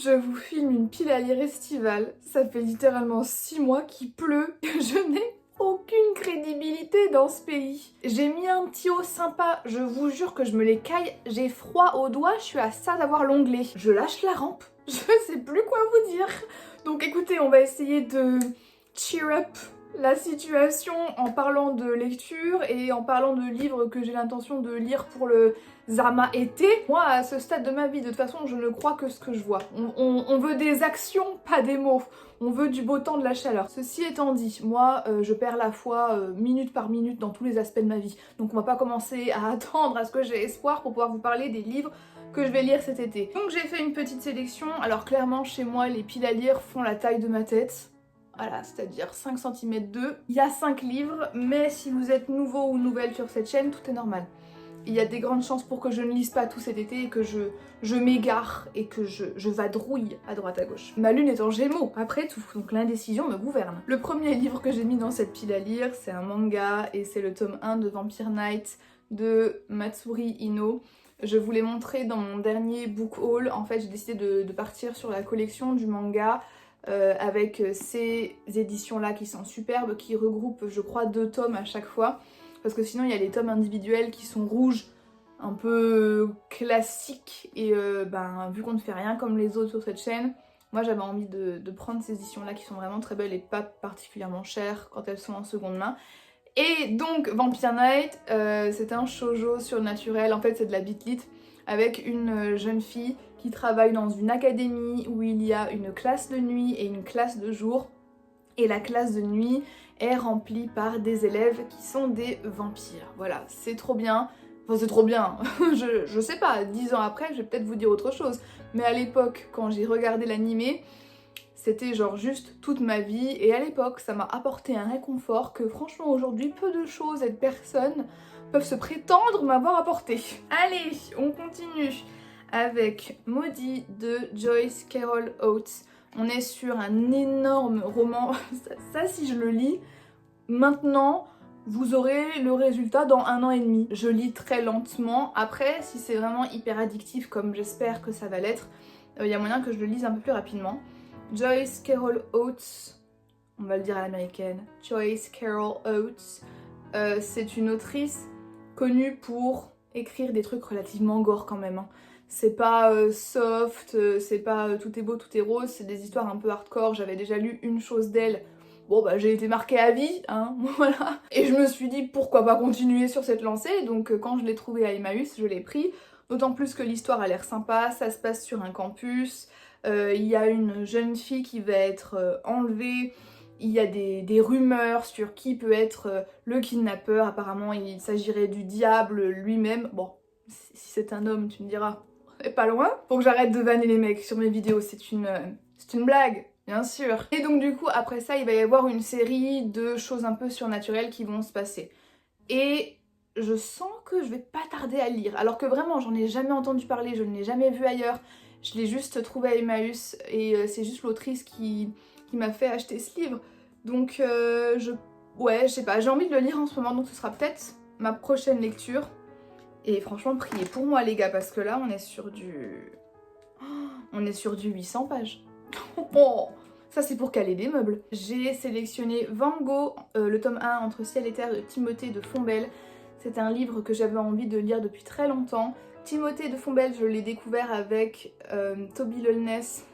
Je vous filme une pile à lire estivale. Ça fait littéralement 6 mois qu'il pleut. Je n'ai aucune crédibilité dans ce pays. J'ai mis un petit haut sympa, je vous jure que je me les caille. J'ai froid aux doigts, je suis à ça d'avoir l'onglet. Je lâche la rampe, je sais plus quoi vous dire. Donc écoutez, on va essayer de cheer up la situation en parlant de lecture et en parlant de livres que j'ai l'intention de lire pour le Zama été. Moi, à ce stade de ma vie, de toute façon, je ne crois que ce que je vois. On veut des actions, pas des mots. On veut du beau temps, de la chaleur. Ceci étant dit, moi, je perds la foi minute par minute dans tous les aspects de ma vie. Donc on va pas commencer à attendre à ce que j'ai espoir pour pouvoir vous parler des livres que je vais lire cet été. Donc j'ai fait une petite sélection. Alors clairement, chez moi, les piles à lire font la taille de ma tête. Voilà, c'est-à-dire 5 cm 2. Il y a 5 livres, mais si vous êtes nouveau ou nouvelle sur cette chaîne, tout est normal. Il y a des grandes chances pour que je ne lise pas tout cet été et que je m'égare et que je vadrouille à droite à gauche. Ma lune est en Gémeaux, après tout, donc l'indécision me gouverne. Le premier livre que j'ai mis dans cette pile à lire, c'est un manga et c'est le tome 1 de Vampire Knight de Matsuri Ino. Je vous l'ai montré dans mon dernier book haul. En fait, j'ai décidé de partir sur la collection du manga avec ces éditions-là qui sont superbes, qui regroupent, je crois, 2 tomes à chaque fois. Parce que sinon il y a les tomes individuels qui sont rouges, un peu classiques, et vu qu'on ne fait rien comme les autres sur cette chaîne, moi j'avais envie de prendre ces éditions là qui sont vraiment très belles et pas particulièrement chères quand elles sont en seconde main. Et donc Vampire Knight, c'est un shoujo surnaturel, en fait c'est de la beat lit, avec une jeune fille qui travaille dans une académie où il y a une classe de nuit et une classe de jour. Et la classe de nuit est remplie par des élèves qui sont des vampires. Voilà, c'est trop bien. Enfin, c'est trop bien. je sais pas, 10 ans après, je vais peut-être vous dire autre chose. Mais à l'époque, quand j'ai regardé l'animé, c'était genre juste toute ma vie. Et à l'époque, ça m'a apporté un réconfort que franchement aujourd'hui, peu de choses et de personnes peuvent se prétendre m'avoir apporté. Allez, on continue avec Maudit de Joyce Carol Oates. On est sur un énorme roman. Ça, si je le lis maintenant, vous aurez le résultat dans 1 an et demi. Je lis très lentement. Après, si c'est vraiment hyper addictif, comme j'espère que ça va l'être, il y a moyen que je le lise un peu plus rapidement. Joyce Carol Oates, on va le dire à l'américaine, Joyce Carol Oates, c'est une autrice connue pour écrire des trucs relativement gore quand même. C'est pas soft, c'est pas tout est beau, tout est rose, c'est des histoires un peu hardcore. J'avais déjà lu une chose d'elle. Bon bah j'ai été marquée à vie, hein, voilà. Et je me suis dit pourquoi pas continuer sur cette lancée, donc quand je l'ai trouvé à Emmaüs, je l'ai pris. D'autant plus que l'histoire a l'air sympa, ça se passe sur un campus, il y a une jeune fille qui va être enlevée, il y a des rumeurs sur qui peut être le kidnappeur, apparemment il s'agirait du diable lui-même. Bon, si c'est un homme, tu me diras, c'est pas loin. Faut que j'arrête de vanner les mecs sur mes vidéos, c'est une blague. Bien sûr. Et donc du coup, après ça, il va y avoir une série de choses un peu surnaturelles qui vont se passer. Et je sens que je vais pas tarder à lire. Alors que vraiment, j'en ai jamais entendu parler, je ne l'ai jamais vu ailleurs. Je l'ai juste trouvé à Emmaüs et c'est juste l'autrice qui m'a fait acheter ce livre. Donc ouais, je sais pas, j'ai envie de le lire en ce moment, donc ce sera peut-être ma prochaine lecture. Et franchement, priez pour moi les gars, parce que là, on est sur du 800 pages. Oh, ça c'est pour caler des meubles. J'ai sélectionné Van Gogh, le tome 1 Entre ciel et terre de Timothée de Fontbelle. C'est un livre que j'avais envie de lire depuis très longtemps. Timothée de Fontbelle, je l'ai découvert avec Toby Lolness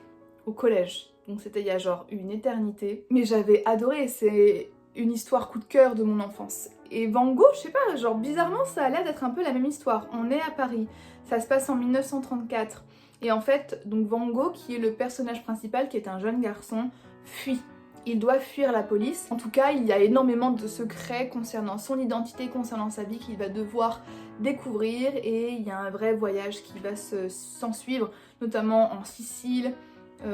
au collège. Donc c'était il y a genre une éternité. Mais j'avais adoré, c'est une histoire coup de cœur de mon enfance. Et Van Gogh, je sais pas, genre bizarrement ça a l'air d'être un peu la même histoire. On est à Paris, ça se passe en 1934. Et en fait, donc Van Gogh, qui est le personnage principal, qui est un jeune garçon, fuit. Il doit fuir la police. En tout cas, il y a énormément de secrets concernant son identité, concernant sa vie qu'il va devoir découvrir. Et il y a un vrai voyage qui va s'en suivre, notamment en Sicile,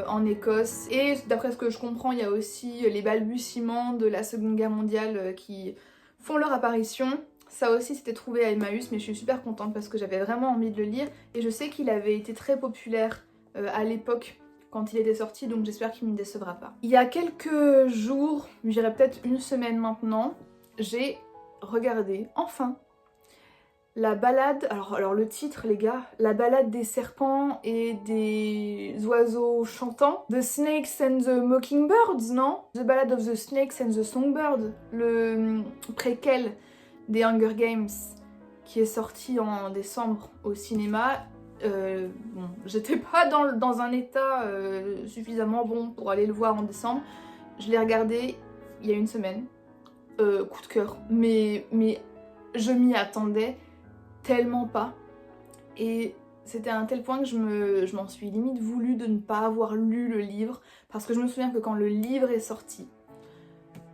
en Écosse. Et d'après ce que je comprends, il y a aussi les balbutiements de la Seconde Guerre mondiale qui font leur apparition. Ça aussi c'était trouvé à Emmaüs, mais je suis super contente parce que j'avais vraiment envie de le lire. Et je sais qu'il avait été très populaire à l'époque quand il était sorti, donc j'espère qu'il ne me décevra pas. Il y a quelques jours, je dirais peut-être une semaine maintenant, j'ai regardé, enfin, La balade, alors le titre les gars, la balade des serpents et des oiseaux chantants. The Snakes and the Mockingbirds, non? The Ballad of the Snakes and the Songbirds, le préquel des Hunger Games qui est sorti en décembre au cinéma. Bon, j'étais pas dans un état suffisamment bon pour aller le voir en décembre. Je l'ai regardé il y a une semaine. Coup de cœur. Mais je m'y attendais tellement pas. Et c'était à un tel point que je m'en suis limite voulu de ne pas avoir lu le livre. Parce que je me souviens que quand le livre est sorti,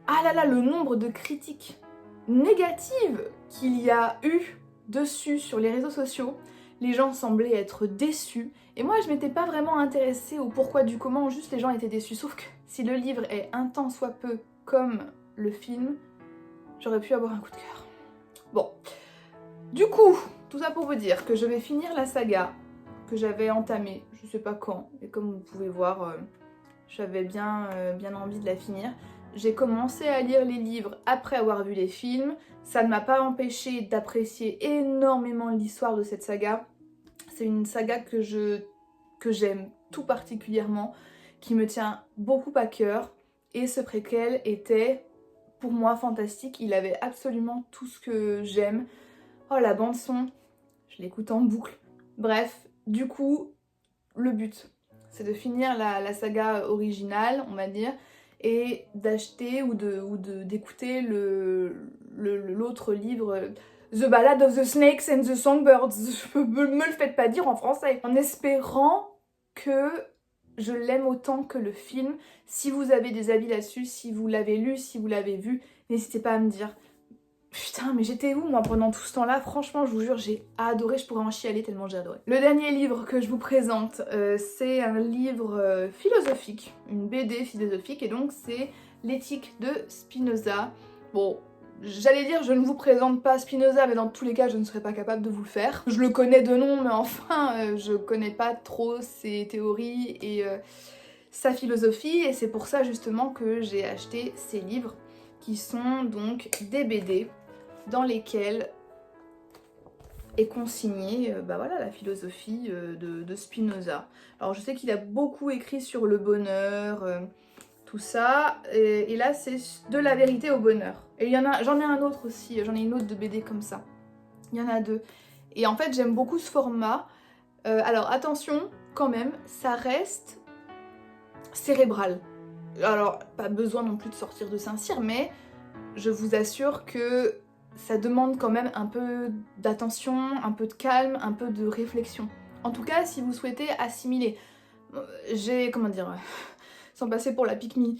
ah là là, le nombre de critiques négatives qu'il y a eu dessus sur les réseaux sociaux, les gens semblaient être déçus. Et moi, je m'étais pas vraiment intéressée au pourquoi du comment, juste les gens étaient déçus. Sauf que si le livre est un tant soit peu comme le film, j'aurais pu avoir un coup de cœur. Bon, du coup, tout ça pour vous dire que je vais finir la saga que j'avais entamée, je sais pas quand, et comme vous pouvez voir, j'avais bien envie de la finir. J'ai commencé à lire les livres après avoir vu les films, ça ne m'a pas empêché d'apprécier énormément l'histoire de cette saga. C'est une saga que j'aime tout particulièrement, qui me tient beaucoup à cœur, et ce préquel était pour moi fantastique, il avait absolument tout ce que j'aime. Oh la bande son, je l'écoute en boucle. Bref, du coup, le but, c'est de finir la saga originale, on va dire, et d'acheter ou d'écouter l'autre livre, The Ballad of the Snakes and the Songbirds. Me le faites pas dire en français. En espérant que je l'aime autant que le film. Si vous avez des avis là-dessus, si vous l'avez lu, si vous l'avez vu, n'hésitez pas à me dire. Putain, mais j'étais où moi pendant tout ce temps-là? Franchement, je vous jure, j'ai adoré, je pourrais en chialer tellement j'ai adoré. Le dernier livre que je vous présente, c'est un livre philosophique, une BD philosophique, et donc c'est L'éthique de Spinoza. Bon, j'allais dire je ne vous présente pas Spinoza, mais dans tous les cas je ne serais pas capable de vous le faire. Je le connais de nom, mais enfin je connais pas trop ses théories et sa philosophie, et c'est pour ça justement que j'ai acheté ces livres qui sont donc des BD dans lesquels est consignée voilà, la philosophie de Spinoza. Alors je sais qu'il a beaucoup écrit sur le bonheur, tout ça, et là c'est de la vérité au bonheur. Et j'en ai un autre aussi, j'en ai une autre de BD comme ça. Il y en a deux. Et en fait j'aime beaucoup ce format. Alors attention quand même, ça reste cérébral. Alors pas besoin non plus de sortir de Saint-Cyr, mais je vous assure que ça demande quand même un peu d'attention, un peu de calme, un peu de réflexion. En tout cas, si vous souhaitez assimiler, comment dire, sans passer pour la pique-me,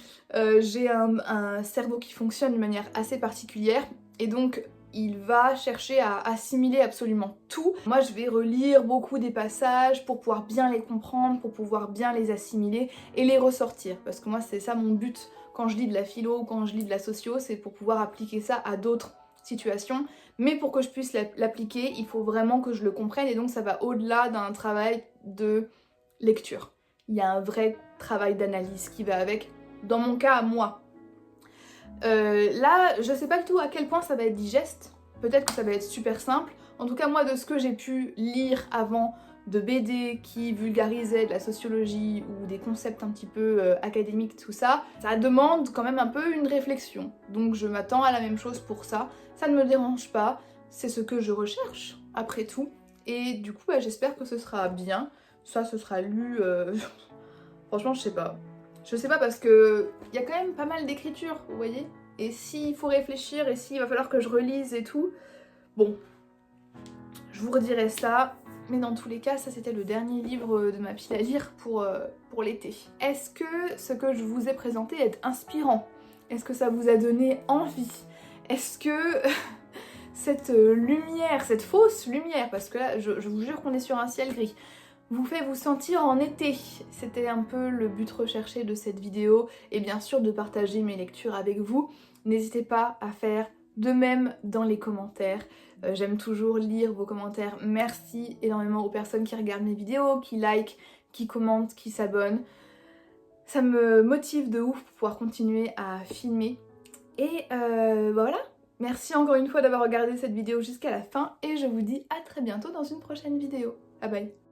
j'ai un cerveau qui fonctionne d'une manière assez particulière, et donc il va chercher à assimiler absolument tout. Moi je vais relire beaucoup des passages pour pouvoir bien les comprendre, pour pouvoir bien les assimiler et les ressortir, parce que moi c'est ça mon but quand je lis de la philo ou quand je lis de la socio, c'est pour pouvoir appliquer ça à d'autres situations, mais pour que je puisse l'appliquer, il faut vraiment que je le comprenne, et donc ça va au-delà d'un travail de lecture. Il y a un vrai travail d'analyse qui va avec, dans mon cas à moi. Là, je sais pas du tout à quel point ça va être digeste, peut-être que ça va être super simple. En tout cas, moi, de ce que j'ai pu lire avant de BD qui vulgarisaient de la sociologie ou des concepts un petit peu académiques, tout ça, ça demande quand même un peu une réflexion. Donc je m'attends à la même chose pour ça. Ça ne me dérange pas, c'est ce que je recherche, après tout. Et du coup, bah, j'espère que ce sera bien. Ça, ce sera lu... Franchement, je sais pas. Je sais pas parce que il y a quand même pas mal d'écriture, vous voyez. Et s'il faut réfléchir et s'il va falloir que je relise et tout, bon, je vous redirai ça. Mais dans tous les cas, ça c'était le dernier livre de ma pile à lire pour l'été. Est-ce que ce que je vous ai présenté est inspirant? Est-ce que ça vous a donné envie? Est-ce que cette lumière, cette fausse lumière, parce que là je vous jure qu'on est sur un ciel gris, vous fait vous sentir en été? C'était un peu le but recherché de cette vidéo, et bien sûr de partager mes lectures avec vous. N'hésitez pas à faire de même dans les commentaires. J'aime toujours lire vos commentaires. Merci énormément aux personnes qui regardent mes vidéos, qui like, qui commentent, qui s'abonnent. Ça me motive de ouf pour pouvoir continuer à filmer. Et voilà, Merci encore une fois d'avoir regardé cette vidéo jusqu'à la fin et je vous dis à très bientôt dans une prochaine vidéo. Bye bye.